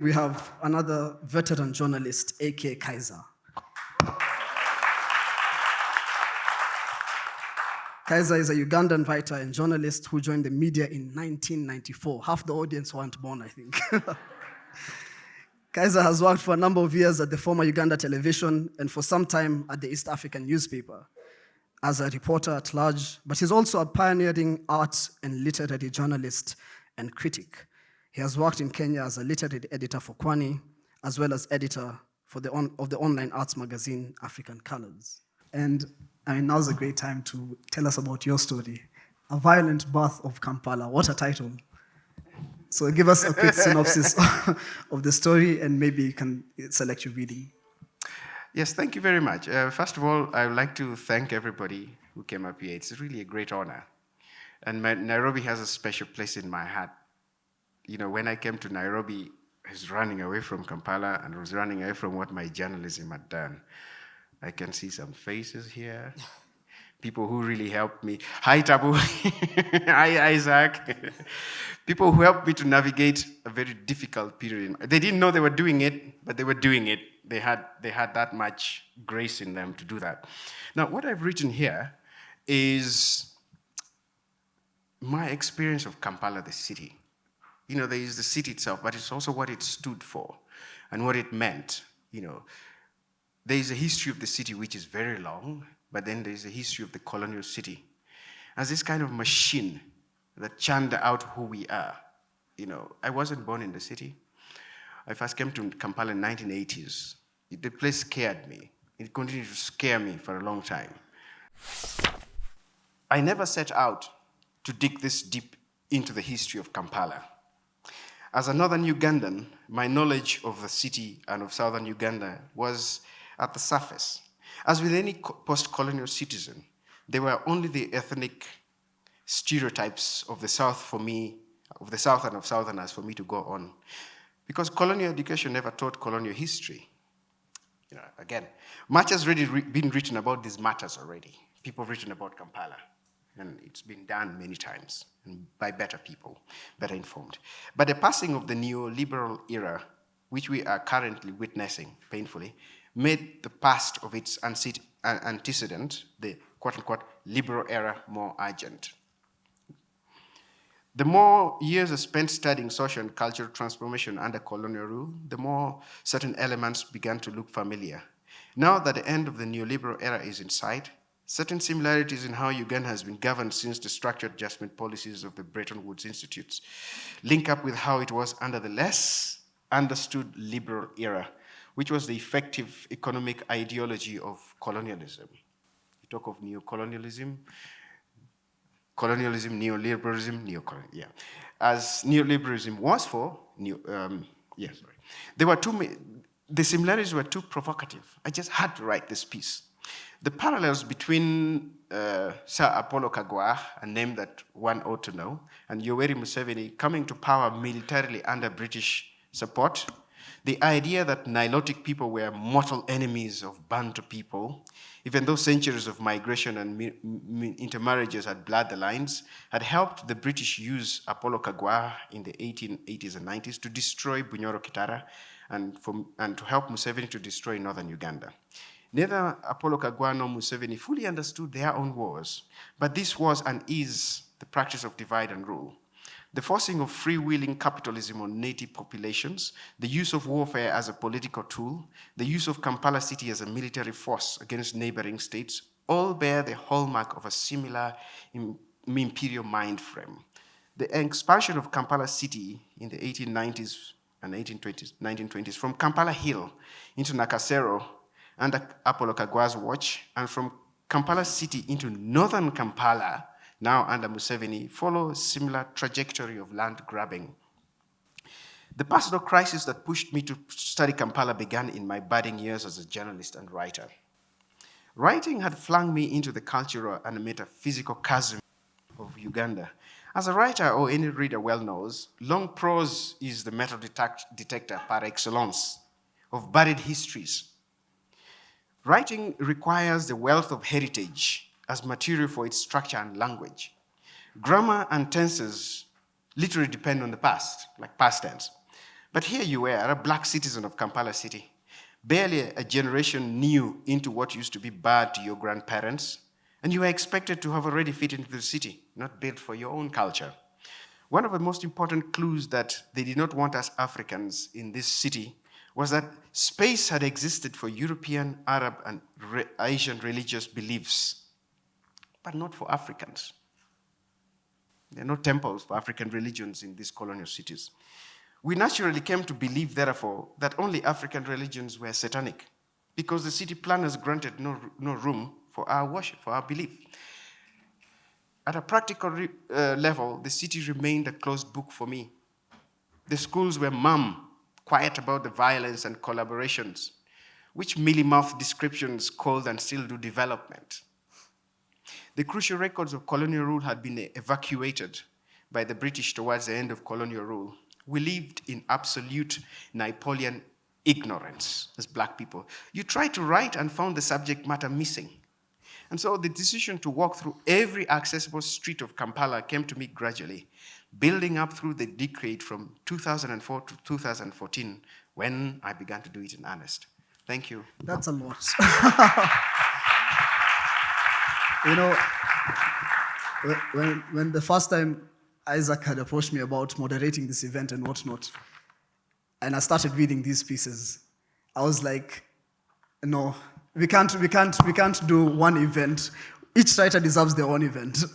we have another veteran journalist, A.K. Kaiza. Kaiza is a Ugandan writer and journalist who joined the media in 1994. Half the audience weren't born, I think. Kaiza has worked for a number of years at the former Uganda Television and for some time at the East African newspaper as a reporter at large, but he's also a pioneering arts and literary journalist and critic. He has worked in Kenya as a literary editor for Kwani, as well as editor for the online arts magazine AfricanColours. And now's a great time to tell us about your story. A Violent Birth of Kampala. What a title. So give us a quick synopsis of the story, and maybe you can select your reading. Yes, thank you very much. First of all, I would like to thank everybody who came up here. It's really a great honor. And Nairobi has a special place in my heart. You know, when I came to Nairobi, I was running away from Kampala and I was running away from what my journalism had done. I can see some faces here. People who really helped me. Hi, Tabu. Hi, Isaac. People who helped me to navigate a very difficult period. They didn't know they were doing it, but they were doing it. They had that much grace in them to do that. Now, what I've written here is my experience of Kampala, the city. You know, there is the city itself, but it's also what it stood for and what it meant. You know, there is a history of the city which is very long, but then there is a history of the colonial city as this kind of machine that churned out who we are. You know, I wasn't born in the city. I first came to Kampala in the 1980s. The place scared me. It continued to scare me for a long time. I never set out to dig this deep into the history of Kampala. As a northern Ugandan, my knowledge of the city and of southern Uganda was at the surface. As with any post-colonial citizen, there were only the ethnic stereotypes of the South for me, of the South and of Southerners for me to go on. Because colonial education never taught colonial history. You know, again, much has already been written about these matters already. People have written about Kampala, and it's been done many times and by better people, better informed. But the passing of the neoliberal era, which we are currently witnessing painfully, made the past of its antecedent, the quote-unquote liberal era, more urgent. The more years are spent studying social and cultural transformation under colonial rule, the more certain elements began to look familiar. Now that the end of the neoliberal era is in sight, certain similarities in how Uganda has been governed since the structured adjustment policies of the Bretton Woods Institutes link up with how it was under the less understood liberal era, which was the effective economic ideology of colonialism. You talk of neocolonialism, colonialism, neoliberalism, neocolonialism, yeah. As neoliberalism was for, the similarities were too provocative. I just had to write this piece. The parallels between Sir Apollo Kagwa, a name that one ought to know, and Yoweri Museveni coming to power militarily under British support, the idea that Nilotic people were mortal enemies of Bantu people, even though centuries of migration and intermarriages had blurred the lines, had helped the British use Apollo Kagwa in the 1880s and 90s to destroy Bunyoro Kitara and to help Museveni to destroy northern Uganda. Neither Apollo Kagwa nor Museveni fully understood their own wars, but this was and is the practice of divide and rule. The forcing of freewheeling capitalism on native populations, the use of warfare as a political tool, the use of Kampala city as a military force against neighboring states, all bear the hallmark of a similar imperial mind frame. The expansion of Kampala city in the 1890s and 1920s from Kampala Hill into Nakasero under Apollo Kagwa's watch, and from Kampala city into northern Kampala, now under Museveni, follow a similar trajectory of land grabbing. The personal crisis that pushed me to study Kampala began in my budding years as a journalist and writer. Writing had flung me into the cultural and metaphysical chasm of Uganda. As a writer, or any reader well knows, long prose is the metal detector par excellence of buried histories. Writing requires the wealth of heritage as material for its structure and language. Grammar and tenses literally depend on the past, like past tense. But here you were, a black citizen of Kampala City. Barely a generation new into what used to be bad to your grandparents, and you were expected to have already fit into the city, not built for your own culture. One of the most important clues that they did not want us Africans in this city was that space had existed for European, Arab, and Asian religious beliefs, but not for Africans. There are no temples for African religions in these colonial cities. We naturally came to believe, therefore, that only African religions were satanic, because the city planners granted no room for our worship, for our belief. At a practical level, the city remained a closed book for me. The schools were mum, quiet about the violence and collaborations, which mealy-mouthed descriptions called and still do development. The crucial records of colonial rule had been evacuated by the British towards the end of colonial rule. We lived in absolute Napoleon ignorance as black people. You tried to write and found the subject matter missing. And so the decision to walk through every accessible street of Kampala came to me gradually, building up through the decade from 2004 to 2014, when I began to do it in earnest. Thank you. That's a lot. You know, when the first time Isaac had approached me about moderating this event and whatnot, and I started reading these pieces, I was like, no, we can't do one event. Each writer deserves their own event.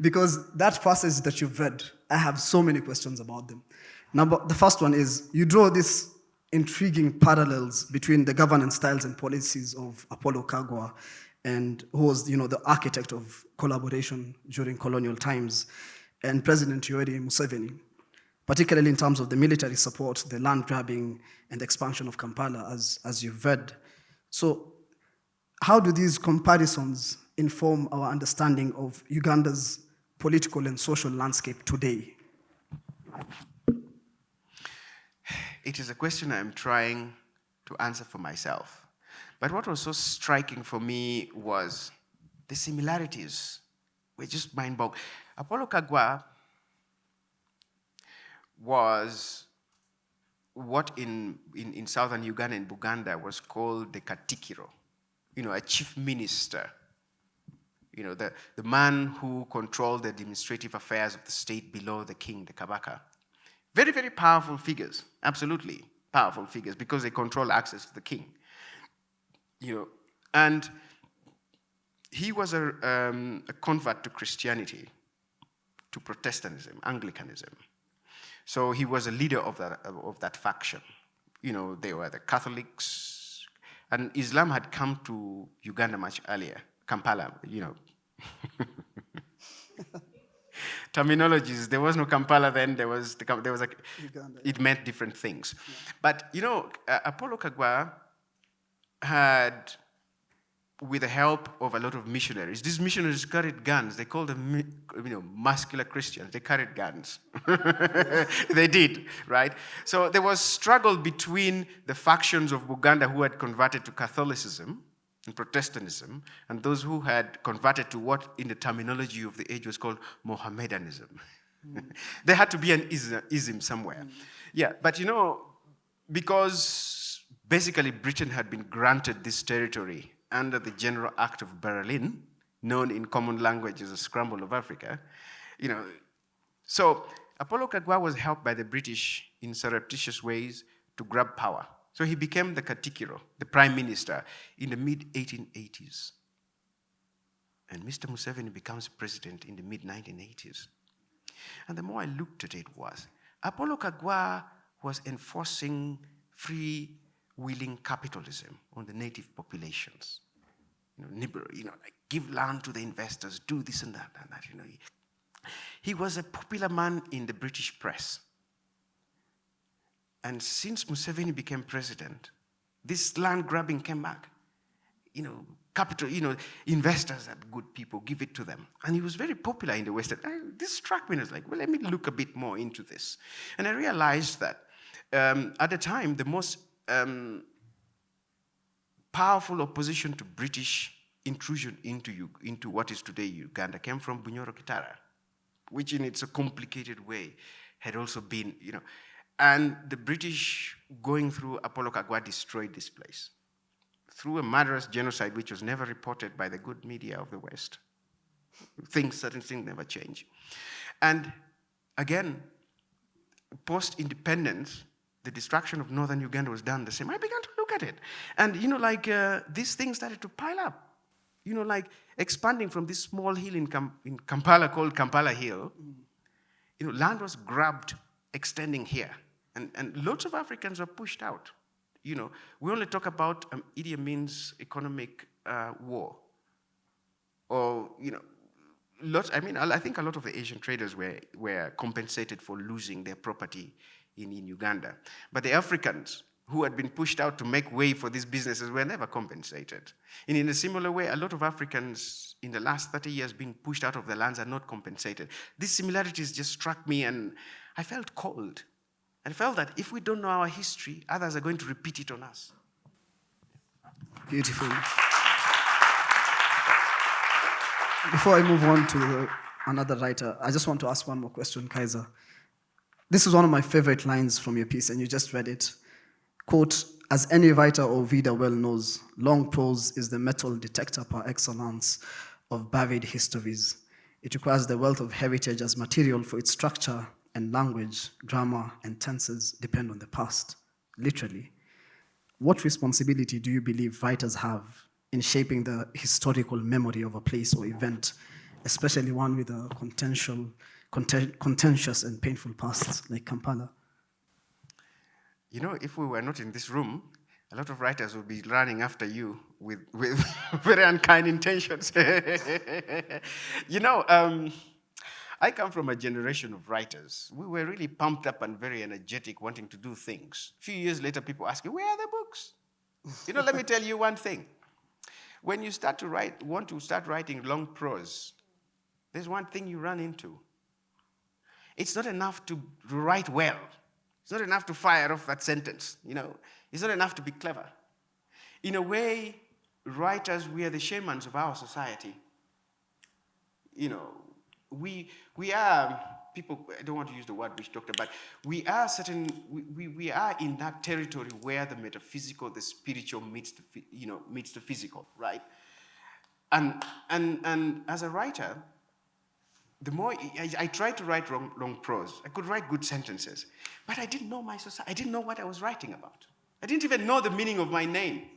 Because that passage that you've read, I have so many questions about them. The first one is, you draw these intriguing parallels between the governance styles and policies of Apollo Kagwa, and who was, the architect of collaboration during colonial times, and President Yoweri Museveni, particularly in terms of the military support, the land grabbing, and the expansion of Kampala, as you've read. So how do these comparisons inform our understanding of Uganda's political and social landscape today? It is a question I'm trying to answer for myself. But what was so striking for me was the similarities were just mind-boggling. Apollo Kagwa was what in southern Uganda, in Buganda, was called the katikiro, a chief minister, the man who controlled the administrative affairs of the state below the king, the Kabaka. Very, very powerful figures, absolutely powerful figures, because they control access to the king. And he was a convert to Christianity, to Protestantism, Anglicanism. So he was a leader of that faction. They were the Catholics, and Islam had come to Uganda much earlier. Kampala, terminologies. There was no Kampala then. There was Uganda, it meant different things. Yeah. But Apollo Kagwa had, with the help of a lot of missionaries, these missionaries carried guns. They called them, muscular Christians. They carried guns. They did, right? So there was struggle between the factions of Uganda who had converted to Catholicism and Protestantism, and those who had converted to what, in the terminology of the age, was called Mohammedanism. There had to be an ism somewhere. Yeah, but because basically Britain had been granted this territory under the General Act of Berlin, known in common language as the Scramble of Africa, So Apollo Kagwa was helped by the British in surreptitious ways to grab power. So he became the Katikiro, the prime minister, in the mid-1880s. And Mr. Museveni becomes president in the mid-1980s. And the more I looked at it was, Apollo Kagwa was enforcing free-wheeling capitalism on the native populations. Like give land to the investors, do this and that and that. He was a popular man in the British press. And since Museveni became president, this land grabbing came back. Capital, investors are good people, give it to them. And he was very popular in the West. This struck me as like, well, let me look a bit more into this. And I realized that at the time, the most powerful opposition to British intrusion into what is today Uganda came from Bunyoro Kitara, which in its a complicated way had also been, And the British, going through Apollo Kagwa, destroyed this place through a murderous genocide which was never reported by the good media of the West. Certain things never change. And again, post-independence, the destruction of northern Uganda was done the same. I began to look at it. And, these things started to pile up. Expanding from this small hill in Kampala called Kampala Hill, land was grabbed, extending here. And lots of Africans were pushed out. We only talk about Idi Amin's economic war. Or, I think a lot of the Asian traders were compensated for losing their property in Uganda. But the Africans who had been pushed out to make way for these businesses were never compensated. And in a similar way, a lot of Africans in the last 30 years being pushed out of their lands are not compensated. These similarities just struck me, and I felt cold. I felt that if we don't know our history, others are going to repeat it on us. Beautiful. Before I move on to another writer, I just want to ask one more question, Kaiza. This is one of my favorite lines from your piece, and you just read it. Quote, "As any writer or reader well knows, long prose is the metal detector par excellence of buried histories. It requires the wealth of heritage as material for its structure, and language, grammar, and tenses depend on the past." Literally. What responsibility do you believe writers have in shaping the historical memory of a place or event, especially one with a contentious and painful past like Kampala? If we were not in this room, a lot of writers would be running after you with very unkind intentions. I come from a generation of writers. We were really pumped up and very energetic, wanting to do things. A few years later, people ask you, where are the books? Let me tell you one thing. When you want to start writing long prose, there's one thing you run into. It's not enough to write well. It's not enough to fire off that sentence. It's not enough to be clever. In a way, writers, we are the shamans of our society. We are people. I don't want to use the word which talked about. We are we are in that territory where the metaphysical, the spiritual meets the physical, right? And as a writer, the more I tried to write long prose, I could write good sentences, but I didn't know my society. I didn't know what I was writing about. I didn't even know the meaning of my name.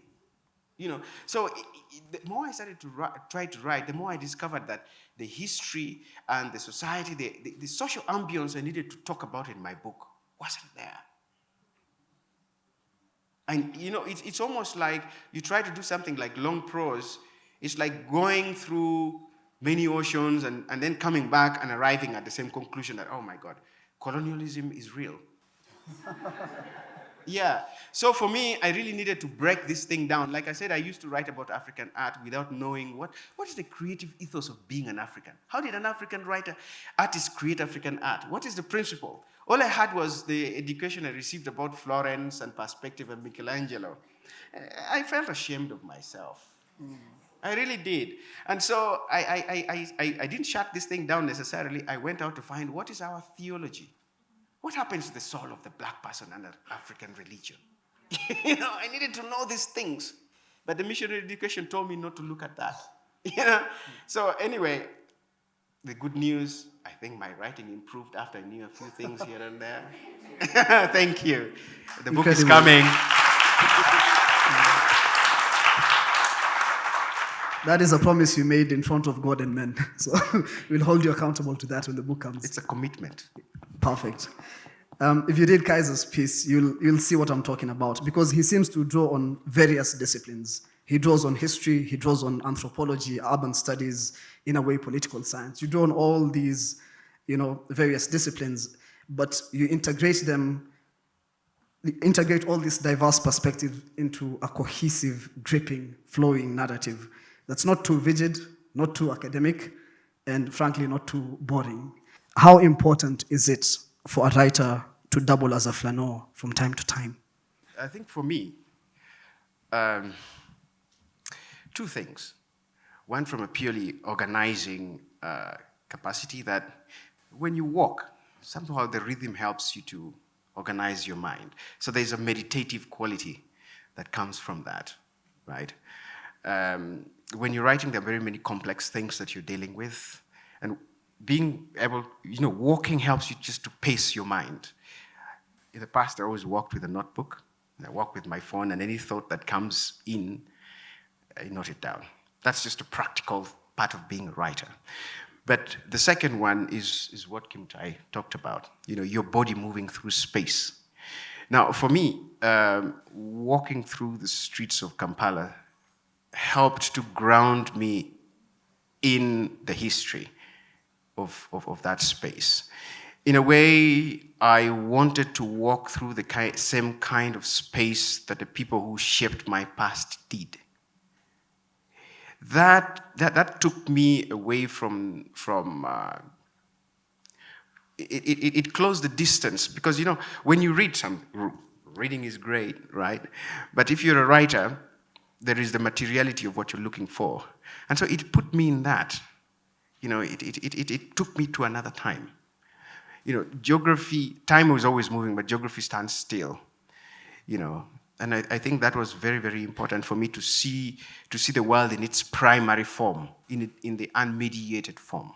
So the more I started to try to write, the more I discovered that the history and the society, the social ambience I needed to talk about in my book wasn't there. And it's almost like you try to do something like long prose. It's like going through many oceans and then coming back and arriving at the same conclusion that, oh my God, colonialism is real. Yeah. So for me, I really needed to break this thing down. Like I said, I used to write about African art without knowing what is the creative ethos of being an African. How did an African artist create African art? What is the principle? All I had was the education I received about Florence and perspective and Michelangelo. I felt ashamed of myself. I really did. And so I didn't shut this thing down necessarily. I went out to find what is our theology. What happens to the soul of the black person under African religion? I needed to know these things. But the missionary education told me not to look at that. So anyway, the good news, I think my writing improved after I knew a few things here and there. Thank you. The book is coming. That is a promise you made in front of God and men. So we'll hold you accountable to that when the book comes. It's a commitment. Perfect. If you read Kaiza's piece, you'll see what I'm talking about, because he seems to draw on various disciplines. He draws on history, he draws on anthropology, urban studies, in a way, political science. You draw on all these, various disciplines, but you integrate all this diverse perspective into a cohesive, dripping, flowing narrative that's not too rigid, not too academic, and frankly, not too boring. How important is it for a writer to double as a flaneur from time to time? I think for me, two things. One, from a purely organizing capacity, that when you walk, somehow the rhythm helps you to organize your mind. So there's a meditative quality that comes from that, right? When you're writing, there are very many complex things that you're dealing with, and being able, walking helps you just to pace your mind. In the past, I always walked with a notebook, and I walk with my phone, and any thought that comes in, I note it down. That's just a practical part of being a writer. But the second one is what Kim Tai talked about, your body moving through space. Now, for me, walking through the streets of Kampala helped to ground me in the history of that space. In a way, I wanted to walk through the same kind of space that the people who shaped my past did. That took me away from it closed the distance, because when you read reading is great, right? But if you're a writer, there is the materiality of what you're looking for, and so it put me in that. It took me to another time. Geography, time was always moving, but geography stands still. And I think that was very, very important for me to see the world in its primary form, in the unmediated form.